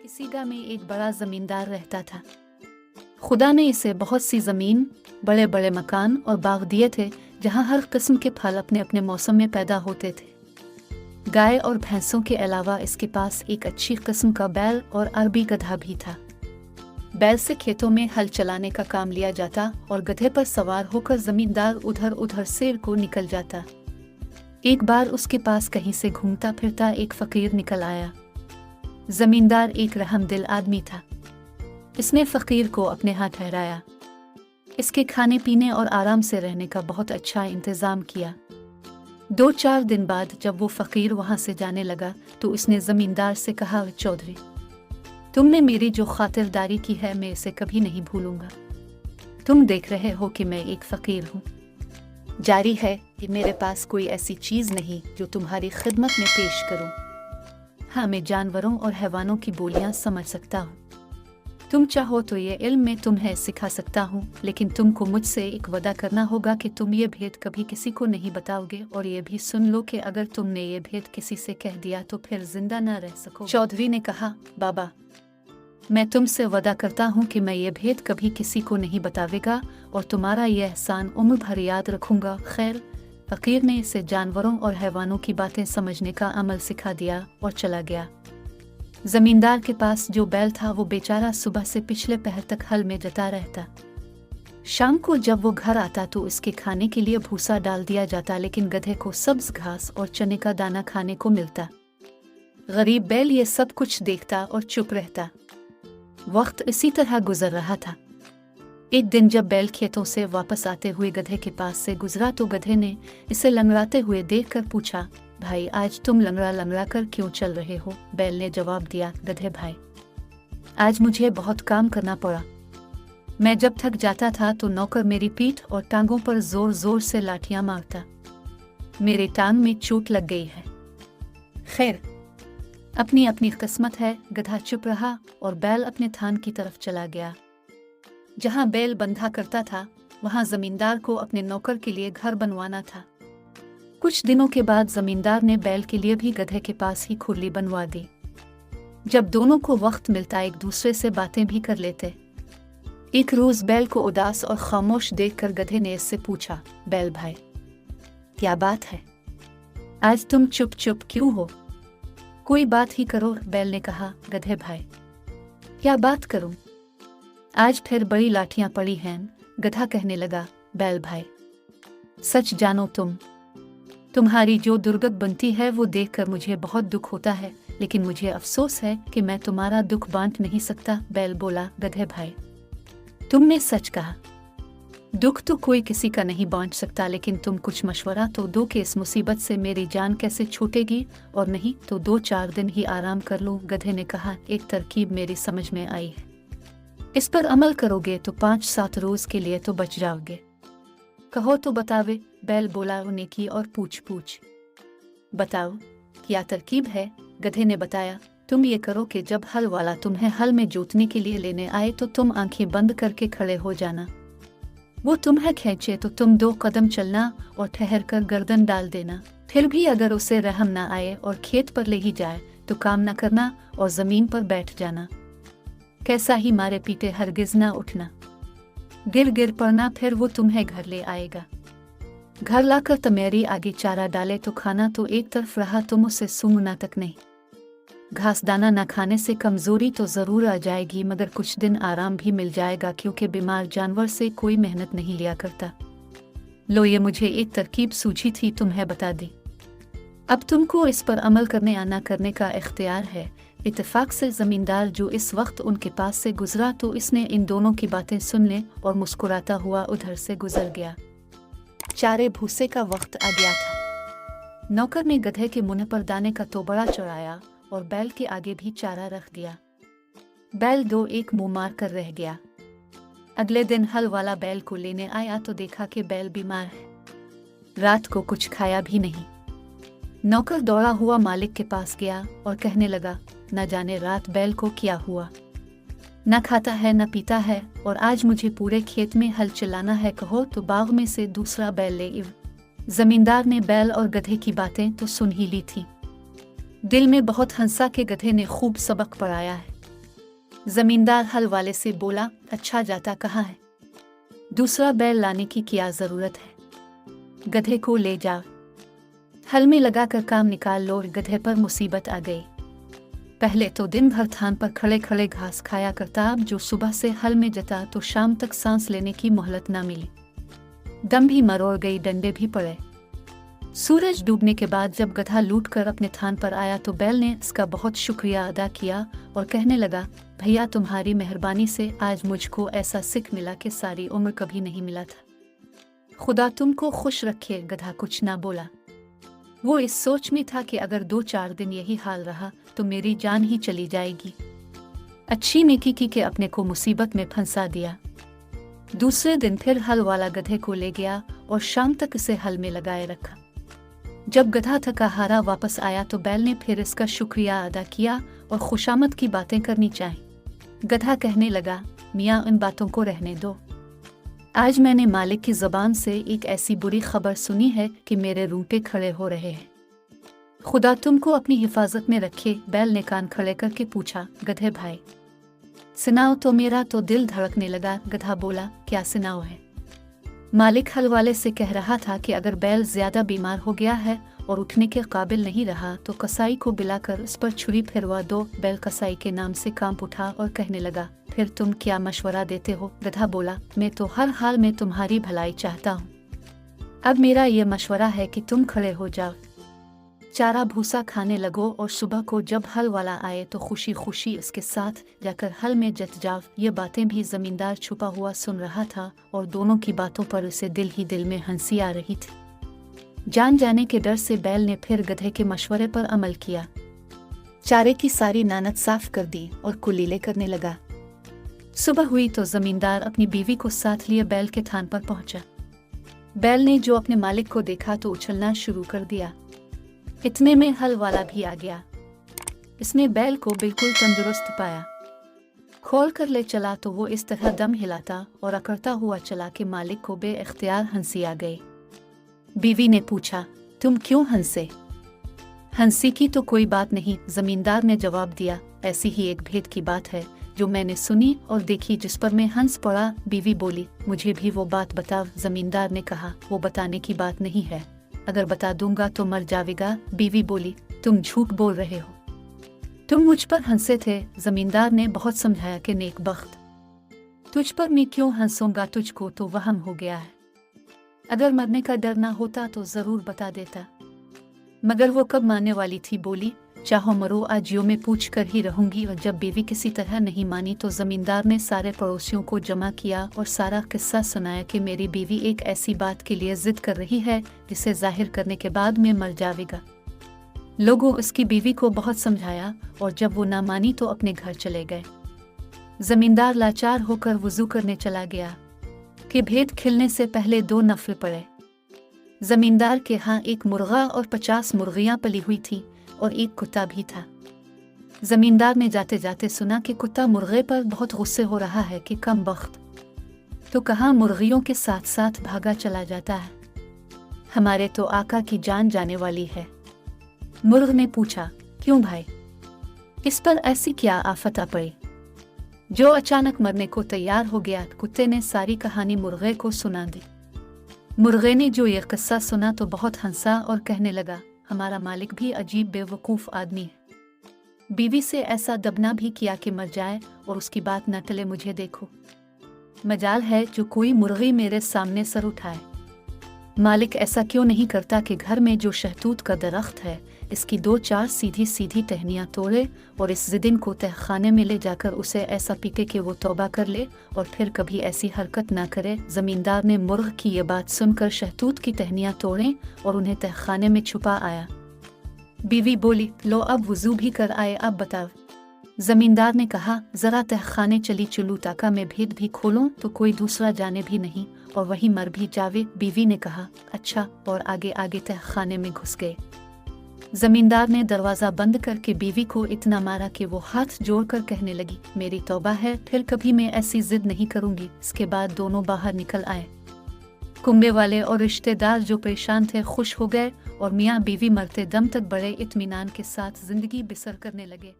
किसी गांव में एक बड़ा जमींदार रहता था। खुदा ने इसे बहुत सी जमीन, बड़े बड़े मकान और बाग दिए थे, जहां हर किस्म के फल अपने अपने मौसम में पैदा होते थे। गाय और भैंसों के अलावा इसके पास एक अच्छी किस्म का बैल और अरबी गधा भी था। बैल से खेतों में हल चलाने का काम लिया जाता और गधे पर सवार होकर जमींदार उधर उधर सैर को निकल जाता। एक बार उसके पास कहीं से घूमता फिरता एक फकीर निकल आया। जमींदार एक रहमदिल आदमी था। इसने फकीर को अपने यहाँ ठहराया। इसके खाने पीने और आराम से रहने का बहुत अच्छा इंतजाम किया। 2-4 दिन बाद जब वो फकीर वहां से जाने लगा तो उसने जमींदार से कहा, चौधरी, तुमने मेरी जो खातिरदारी की है मैं इसे कभी नहीं भूलूंगा। तुम देख रहे हो कि मैं एक फकीर हूँ। जारी है कि मेरे पास कोई ऐसी चीज नहीं जो तुम्हारी खिदमत में पेश करूं। हाँ, मैं जानवरों और हैवानों की बोलियां समझ सकता हूँ। तुम चाहो तो ये इल्म मैं तुम्हें सिखा सकता हूँ, लेकिन तुमको मुझसे एक वादा करना होगा कि तुम ये भेद कभी किसी को नहीं बताओगे, और ये भी सुन लो कि अगर तुमने ये भेद किसी से कह दिया तो फिर जिंदा न रह सको। चौधरी ने कहा, बाबा, मैं तुमसे वादा करता हूँ कि मैं ये भेद कभी किसी को नहीं बतावेगा और तुम्हारा ये एहसान उम्र भर याद रखूंगा। खैर, फकीर ने इसे जानवरों और हैवानों की बातें समझने का अमल सिखा दिया और चला गया। जमींदार के पास जो बैल था वो बेचारा सुबह से पिछले पहर तक हल में जता रहता। शाम को जब वो घर आता तो उसके खाने के लिए भूसा डाल दिया जाता, लेकिन गधे को सब्ज घास और चने का दाना खाने को मिलता। गरीब बैल ये सब कुछ देखता और चुप रहता। वक्त इसी तरह गुजर रहा था। एक दिन जब बैल खेतों से वापस आते हुए गधे के पास से गुजरा तो गधे ने इसे लंगड़ाते हुए देखकर पूछा, भाई, आज तुम लंगड़ा लंगड़ा कर क्यों चल रहे हो? बैल ने जवाब दिया, गधे भाई, आज मुझे बहुत काम करना पड़ा। मैं जब थक जाता था तो नौकर मेरी पीठ और टांगों पर जोर जोर से लाठियां मारता। मेरी टांग में चोट लग गई है। खैर, अपनी अपनी किस्मत है। गधा चुप रहा और बैल अपने थान की तरफ चला गया। जहां बैल बंधा करता था वहां जमींदार को अपने नौकर के लिए घर बनवाना था। कुछ दिनों के बाद जमींदार ने बैल के लिए भी गधे के पास ही खुरली बनवा दी। जब दोनों को वक्त मिलता एक दूसरे से बातें भी कर लेते। एक रोज बैल को उदास और खामोश देखकर गधे ने इससे पूछा, बैल भाई, क्या बात है? आज तुम चुप चुप क्यों हो? कोई बात ही करो, बैल ने कहा। गधे भाई, क्या बात करूं? आज फिर बड़ी लाठियां पड़ी हैं। गधा कहने लगा, बैल भाई, सच जानो तुम्हारी जो दुर्गत बनती है वो देखकर मुझे बहुत दुख होता है, लेकिन मुझे अफसोस है कि मैं तुम्हारा दुख बांट नहीं सकता। बैल बोला, गधे भाई, तुमने सच कहा। दुख तो कोई किसी का नहीं बांट सकता, लेकिन तुम कुछ मशवरा तो दो कि इस मुसीबत से मेरी जान कैसे छूटेगी, और नहीं तो 2-4 दिन ही आराम कर लो। गधे ने कहा, एक तरकीब मेरी समझ में आई है। इस पर अमल करोगे तो 5-7 रोज के लिए तो बच जाओगे। कहो तो बतावे। बैल बोला, उन्हें की और पूछ बताओ, क्या तरकीब है? गधे ने बताया, तुम ये करो कि जब हल वाला तुम्हें हल में जोतने के लिए लेने आए तो तुम आंखें बंद करके खड़े हो जाना। वो तुम्हें खींचे तो तुम 2 कदम चलना और ठहर कर गर्दन डाल देना। फिर भी अगर उसे रहम ना आए और खेत पर ले ही जाए तो काम न करना और जमीन पर बैठ जाना। कैसा ही मारे पीटे हरगिज ना उठना। गिर पड़ना, फिर वो तुम्हें घर ले आएगा। घर लाकर तुम्हारी आगे चारा डाले तो खाना तो एक तरफ रहा, तुम उसे सूंघना तक नहीं। घास दाना न खाने से कमजोरी तो जरूर आ जाएगी, मगर कुछ दिन आराम भी मिल जाएगा, क्योंकि बीमार जानवर से कोई मेहनत नहीं लिया करता। लो, ये मुझे एक तरकीब सूझी थी, तुम्हें बता दी। अब तुमको इस पर अमल करने या ना करने का इख्तियार है। इत्तेफाक से जमींदार जो इस वक्त उनके पास से गुजरा तो इसने इन दोनों की बातें सुन ले और मुस्कुराता हुआ उधर से गुजर गया। चारे भूसे का वक्त आ गया था। नौकर ने गधे के मुंह पर दाने का तोबड़ा चढ़ाया और बैल के आगे भी चारा रख दिया। बैल 2-1 मुंह मार कर रह गया। अगले दिन हल वाला बैल को लेने आया तो देखा कि बैल बीमार है। रात को कुछ खाया भी नहीं। नौकर दौड़ा हुआ मालिक के पास गया और कहने लगा, न जाने रात बैल को क्या हुआ, न खाता है न पीता है, और आज मुझे पूरे खेत में हल चलाना है। कहो तो बाग में से दूसरा बैल ले इव। जमींदार ने बैल और गधे की बातें तो सुन ही ली थी। दिल में बहुत हंसा कि गधे ने खूब सबक पढ़ाया है। जमींदार हल वाले से बोला, अच्छा जाता कहाँ है? दूसरा बैल लाने की क्या जरूरत है? गधे को ले जाओ। हल में लगाकर काम निकाल लो। गधे पर मुसीबत आ गई। पहले तो दिन भर थान पर खड़े खड़े घास खाया करता, अब जो सुबह से हल में जता तो शाम तक सांस लेने की मोहलत ना मिली। दम भी मरोड़ गई, डंडे भी पड़े। सूरज डूबने के बाद जब गधा लूट कर अपने थान पर आया तो बैल ने इसका बहुत शुक्रिया अदा किया और कहने लगा, भैया तुम्हारी मेहरबानी से आज मुझको ऐसा सिख मिला कि सारी उम्र कभी नहीं मिला था। खुदा तुमको खुश रखे। गधा कुछ ना बोला। वो इस सोच में था कि अगर 2-4 दिन यही हाल रहा तो मेरी जान ही चली जाएगी। अच्छी नेकी की कि अपने को मुसीबत में फंसा दिया। दूसरे दिन फिर हल वाला गधे को ले गया और शाम तक इसे हल में लगाए रखा। जब गधा थका हारा वापस आया तो बैल ने फिर इसका शुक्रिया अदा किया और खुशामद की बातें करनी चाहिए। गधा कहने लगा, मियाँ इन बातों को रहने दो। आज मैंने मालिक की ज़बान से एक ऐसी बुरी खबर सुनी है कि मेरे रूंगटे खड़े हो रहे हैं। खुदा तुमको अपनी हिफाजत में रखे। बैल ने कान खड़े करके पूछा, गधे भाई सुनाओ तो। मेरा तो दिल धड़कने लगा। गधा बोला, क्या सुनाओ है? मालिक हल वाले से कह रहा था कि अगर बैल ज्यादा बीमार हो गया है और उठने के काबिल नहीं रहा तो कसाई को बुलाकर उस पर छुरी फिरवा दो। बैल कसाई के नाम से कांप उठा और कहने लगा, फिर तुम क्या मशवरा देते हो? गधा बोला, मैं तो हर हाल में तुम्हारी भलाई चाहता हूँ। अब मेरा ये मशवरा है कि तुम खड़े हो जाओ, चारा भूसा खाने लगो और सुबह को जब हल वाला आए तो खुशी खुशी इसके साथ जाकर हल में जत जाओ। ये बातें भी जमींदार छुपा हुआ सुन रहा था और दोनों की बातों पर उसे दिल ही दिल में हंसी आ रही थी। जान जाने के डर से बैल ने फिर गधे के मशवरे पर अमल किया। चारे की सारी नानत साफ कर दी और कुलीले करने लगा। सुबह हुई तो जमींदार अपनी बीवी को साथ लिए बैल के थान पर पहुंचा। बैल ने जो अपने मालिक को देखा तो उछलना शुरू कर दिया। इतने में हल वाला भी आ गया। इसने बैल को बिल्कुल तंदुरुस्त पाया। खोल कर ले चला तो वो इस तरह दम हिलाता और अकड़ता हुआ चला कि मालिक को बेइख्तियार हंसी आ गई। बीवी ने पूछा, तुम क्यों हंसे? हंसी की तो कोई बात नहीं, जमींदार ने जवाब दिया। ऐसी ही एक भेद की बात है जो मैंने सुनी और देखी जिस पर मैं हंस पड़ा। बीवी बोली, मुझे भी वो बात बताओ। जमींदार ने कहा, वो बताने की बात नहीं है, अगर बता दूंगा तो मर जाएगा। बीवी बोली, तुम झूठ बोल रहे हो, तुम मुझ पर हंसे थे। जमींदार ने बहुत समझाया कि नेक बख्त, तुझ पर मैं क्यों हंसूंगा, तुझको तो वहम हो गया है। अगर मरने का डर ना होता तो जरूर बता देता, मगर वो कब मानने वाली थी। बोली, चाहो मरो, आज यूं में पूछ कर ही रहूंगी। और जब बीवी किसी तरह नहीं मानी तो जमींदार ने सारे पड़ोसियों को जमा किया और सारा किस्सा सुनाया कि मेरी बीवी एक ऐसी बात के लिए जिद कर रही है जिसे जाहिर करने के बाद में मर जाएगा। लोगों उसकी बीवी को बहुत समझाया और जब वो ना मानी तो अपने घर चले गए। जमींदार लाचार होकर वुजू करने चला गया कि भेद खिलने से पहले 2 नफल पड़े। जमींदार के यहाँ एक मुर्गा और 50 मुर्गियां पली हुई थी और एक कुत्ता भी था। जमींदार ने जाते जाते सुना कि कुत्ता मुर्गे पर बहुत गुस्से हो रहा है कि कम बख्त, तो कहाँ मुर्गियों के साथ साथ भागा चला जाता है। हमारे तो आका की जान जाने वाली है। मुर्ग ने पूछा, क्यों भाई, इस पर ऐसी क्या आफत आ पड़ी जो अचानक मरने को तैयार हो गया? कुत्ते ने सारी कहानी मुर्गे को सुना दी। मुर्गे ने जो ये किस्सा सुना तो बहुत हंसा और कहने लगा, हमारा मालिक भी अजीब बेवकूफ़ आदमी है। बीवी से ऐसा दबना भी किया कि मर जाए और उसकी बात न टले। मुझे देखो, मजाल है जो कोई मुर्गी मेरे सामने सर उठाए। मालिक ऐसा क्यों नहीं करता कि घर में जो शहतूत का दरख्त है इसकी 2-4 सीधी सीधी टहनियाँ तोड़े और इस जिदिन को तहखाने में ले जाकर उसे ऐसा पीटे कि वो तौबा कर ले और फिर कभी ऐसी हरकत ना करे। जमींदार ने मुर्ग की ये बात सुनकर शहतूत की टहनियाँ तोड़ें और उन्हें तहखाने में छुपा आया। बीवी बोली, लो अब वुजू भी कर आए, अब बताओ। जमींदार ने कहा, जरा तहखाने चली चलूँ ताका मैं भेद भी खोलूं तो कोई दूसरा जाने भी नहीं और वही मर भी जावे। बीवी ने कहा, अच्छा, और आगे आगे तहखाने में घुस गए। जमींदार ने दरवाजा बंद करके बीवी को इतना मारा कि वो हाथ जोड़कर कहने लगी, मेरी तौबा है, फिर कभी मैं ऐसी जिद नहीं करूंगी। इसके बाद दोनों बाहर निकल आए। कुंबे वाले और रिश्तेदार जो परेशान थे खुश हो गए और मियाँ बीवी मरते दम तक बड़े इत्मीनान के साथ जिंदगी बसर करने लगे।